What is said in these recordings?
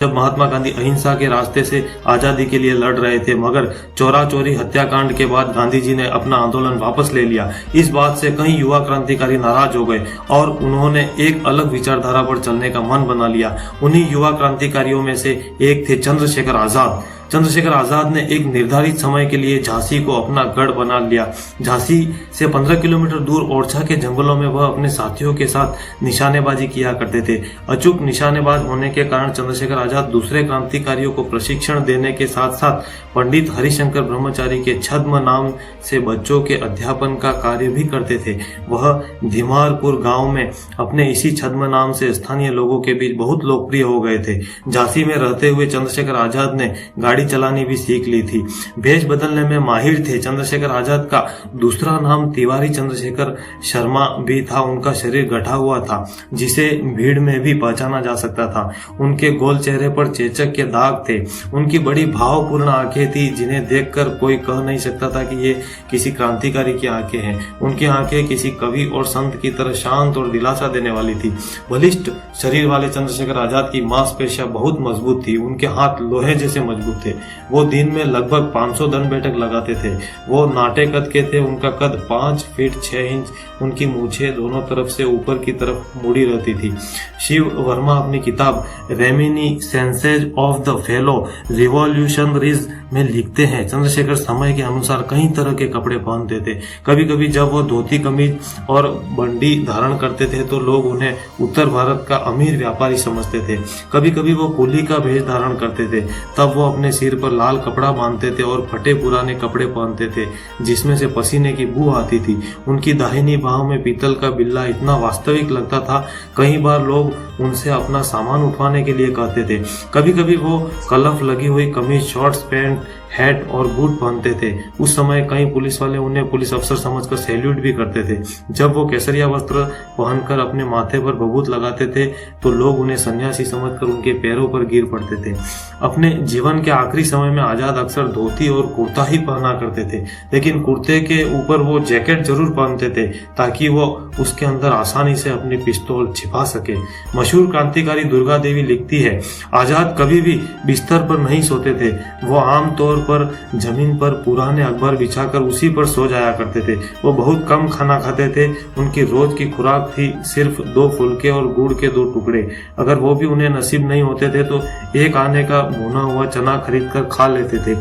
जब महात्मा गांधी अहिंसा के रास्ते से आजादी के लिए लड़ रहे थे, मगर चोरा चोरी हत्याकांड के बाद गांधी जी ने अपना आंदोलन वापस ले लिया। इस बात से कई युवा क्रांतिकारी नाराज हो गए और उन्होंने एक अलग विचारधारा पर चलने का मन बना लिया। उन्हीं युवा क्रांतिकारियों में से एक थे चंद्रशेखर आजाद। चंद्रशेखर आजाद ने एक निर्धारित समय के लिए झांसी को अपना गढ़ बना लिया। झांसी से 15 किलोमीटर दूर ओरछा के जंगलों में वह अपने साथियों के साथ निशानेबाजी किया करते थे। अचूक निशानेबाज होने के कारण चंद्रशेखर आजाद दूसरे क्रांतिकारियों को प्रशिक्षण देने के साथ साथ पंडित हरिशंकर ब्रह्मचारी के छद्म नाम से बच्चों के अध्यापन का कार्य भी करते थे। वह धीमारपुर गांव में अपने इसी छद्म नाम से स्थानीय लोगों के बीच बहुत लोकप्रिय हो गए थे। झांसी में रहते हुए चंद्रशेखर आजाद ने गाड़ी चलानी भी सीख ली थी। भेष बदलने में माहिर थे। चंद्रशेखर आजाद का दूसरा नाम तिवारी चंद्रशेखर शर्मा भी था। उनका शरीर गठा हुआ था, जिसे भीड़ में भी पहचाना जा सकता था। उनके गोल चेहरे पर चेचक के दाग थे। उनकी बड़ी भावपूर्ण आंखें थी, जिन्हें देखकर कोई कह नहीं सकता था कि ये किसी क्रांतिकारी की आंखें हैं। उनकी आंखें किसी कवि और संत की तरह शांत और दिलासा देने वाली थी। बलिष्ठ शरीर वाले चंद्रशेखर आजाद की मांसपेशियां बहुत मजबूत थी। उनके हाथ लोहे जैसे मजबूत थे। वो दिन में लगभग 500 दंड बैठक लगाते थे। वो नाटे कद के थे। उनका कद 5 फीट 6 इंच। उनकी मूछें दोनों तरफ से ऊपर की तरफ मुड़ी रहती थी। शिव वर्मा अपनी किताब reminiscences of the fellow revolutionaries में लिखते हैं, चंद्रशेखर समय के अनुसार कई तरह के कपड़े पहनते थे। कभी कभी जब वो धोती कमीज और बंडी धारण करते थे तो लोग उन्हें उत्तर भारत का अमीर व्यापारी समझते थे। कभी कभी वो कुली का भेष धारण करते थे। तब वो अपने सिर पर लाल कपड़ा बांधते थे और फटे पुराने कपड़े पहनते थे, जिसमें से पसीने की बू आती थी। उनकी दाहिनी बाह में पीतल का बिल्ला इतना वास्तविक लगता था, कई बार लोग उनसे अपना सामान उठवाने के लिए कहते थे। कभी कभी वो कलफ लगी हुई कमीज, शॉर्ट्स, पैंट, हैट और बूट पहनते थे। उस समय कई पुलिस वाले उन्हें पुलिस अफसर समझकर सैल्यूट भी करते थे। जब वो केसरिया वस्त्र पहनकर अपने माथे पर बबूत लगाते थे तो लोग उन्हें सन्यासी समझकर उनके पैरों पर गिर पड़ते थे। अपने जीवन के आखिरी समय में आजाद अक्सर धोती और कुर्ता ही पहना करते थे, लेकिन कुर्ते के ऊपर वो जैकेट जरूर पहनते थे ताकि वो उसके अंदर आसानी से अपनी पिस्तौल छिपा सके। मशहूर क्रांतिकारी दुर्गा देवी लिखती है, आजाद कभी भी बिस्तर पर नहीं सोते थे। वो आमतौर पर जमीन पर पुराने अखबार बिछाकर उसी पर सो जाया करते थे। वो बहुत कम खाना खाते थे। उनकी रोज की खुराक थी सिर्फ 2 फुलके और गुड़ के 2 टुकड़े। अगर वो भी उन्हें नसीब नहीं होते थे तो 1 आने का भुना हुआ चना खरीद कर खा लेते थे।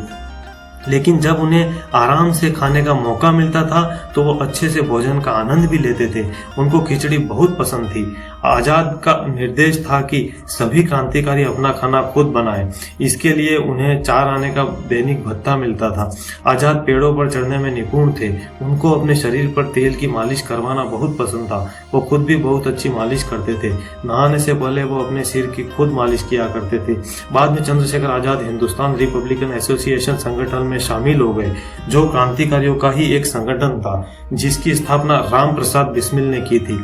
लेकिन जब उन्हें आराम से खाने का मौका मिलता था तो वो अच्छे से भोजन का आनंद भी लेते थे। उनको खिचड़ी बहुत पसंद थी। आजाद का निर्देश था कि सभी क्रांतिकारी अपना खाना खुद बनाएं। इसके लिए उन्हें 4 आने का दैनिक भत्ता मिलता था। आजाद पेड़ों पर चढ़ने में निपुण थे। उनको अपने शरीर पर तेल की मालिश करवाना बहुत पसंद था। वो खुद भी बहुत अच्छी मालिश करते थे। नहाने से पहले वो अपने सिर की खुद मालिश किया करते थे। बाद में चंद्रशेखर आजाद हिंदुस्तान रिपब्लिकन एसोसिएशन संगठन में शामिल हो गए, जो क्रांतिकारियों का ही एक संगठन था, जिसकी स्थापना राम प्रसाद बिस्मिल ने की थी।